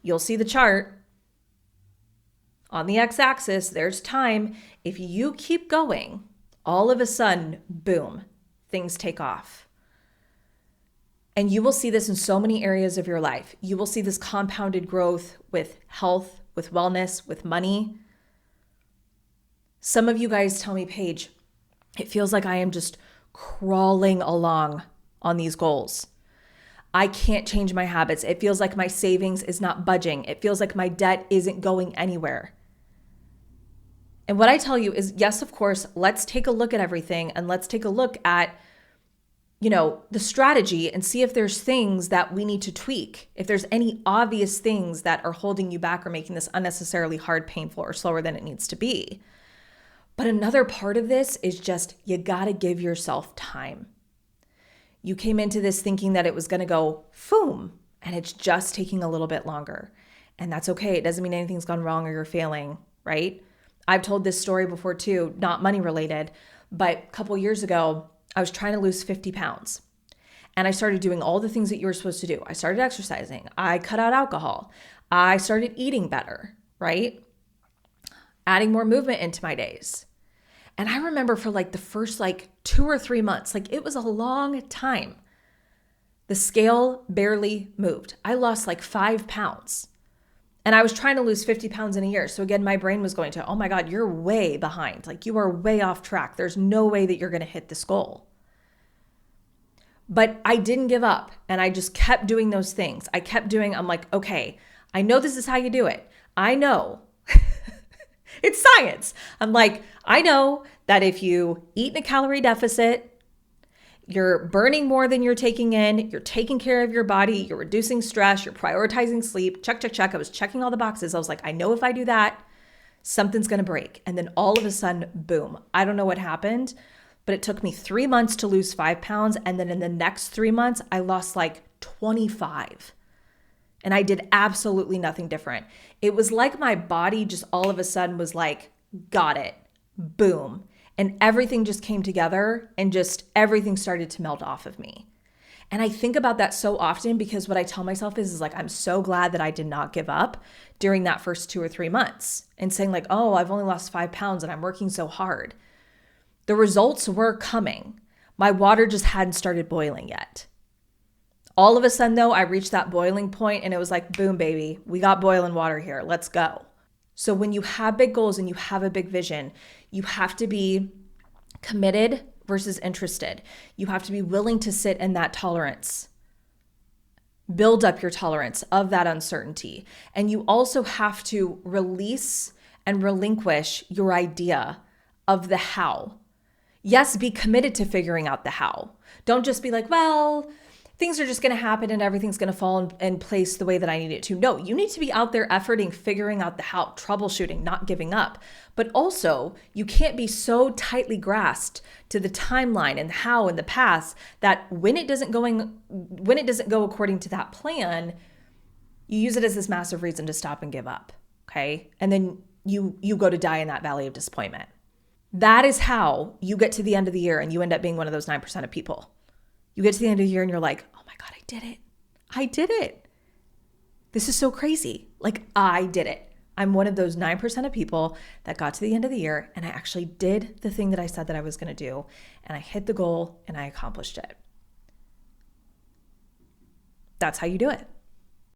You'll see the chart. On the x-axis, there's time. If you keep going, all of a sudden, boom, things take off. And you will see this in so many areas of your life. You will see this compounded growth with health, with wellness, with money. Some of you guys tell me, Paige, it feels like I am just crawling along on these goals. I can't change my habits. It feels like my savings is not budging. It feels like my debt isn't going anywhere. And what I tell you is, yes, of course, let's take a look at everything and let's take a look at, the strategy and see if there's things that we need to tweak, if there's any obvious things that are holding you back or making this unnecessarily hard, painful, or slower than it needs to be. But another part of this is just, you got to give yourself time. You came into this thinking that it was going to go boom, and it's just taking a little bit longer. And that's okay. It doesn't mean anything's gone wrong or you're failing, right? I've told this story before too, not money related, but a couple years ago, I was trying to lose 50 pounds. And I started doing all the things that you were supposed to do. I started exercising. I cut out alcohol. I started eating better, right? Adding more movement into my days. And I remember for the first 2 or 3 months, it was a long time. The scale barely moved. I lost 5 pounds. And I was trying to lose 50 pounds in a year. So again, my brain was going to, oh my God, you're way behind. You are way off track. There's no way that you're going to hit this goal. But I didn't give up. And I just kept doing those things. I'm like, okay, I know this is how you do it. I know. It's science. I'm like, I know that if you eat in a calorie deficit, you're burning more than you're taking in, you're taking care of your body, you're reducing stress, you're prioritizing sleep, check, check, check. I was checking all the boxes. I was like, I know if I do that, something's going to break. And then all of a sudden, boom. I don't know what happened, but it took me 3 months to lose 5 pounds. And then in the next 3 months, I lost 25. And I did absolutely nothing different. It was like my body just all of a sudden was like, got it, boom. And everything just came together and just everything started to melt off of me. And I think about that so often because what I tell myself is I'm so glad that I did not give up during that first 2 or 3 months and saying oh, I've only lost 5 pounds and I'm working so hard. The results were coming. My water just hadn't started boiling yet. All of a sudden though, I reached that boiling point and it was boom, baby, we got boiling water here. Let's go. So when you have big goals and you have a big vision, you have to be committed versus interested. You have to be willing to sit in that tolerance. Build up your tolerance of that uncertainty. And you also have to release and relinquish your idea of the how. Yes, be committed to figuring out the how. Don't just be well, things are just going to happen and everything's going to fall in place the way that I need it to. No, you need to be out there efforting, figuring out the how, troubleshooting, not giving up. But also, you can't be so tightly grasped to the timeline and the how and the paths that when it doesn't go according to that plan, you use it as this massive reason to stop and give up. Okay? And then you go to die in that valley of disappointment. That is how you get to the end of the year and you end up being one of those 9% of people. You get to the end of the year and you're like, oh my God, I did it. I did it. This is so crazy. I did it. I'm one of those 9% of people that got to the end of the year and I actually did the thing that I said that I was going to do. And I hit the goal and I accomplished it. That's how you do it.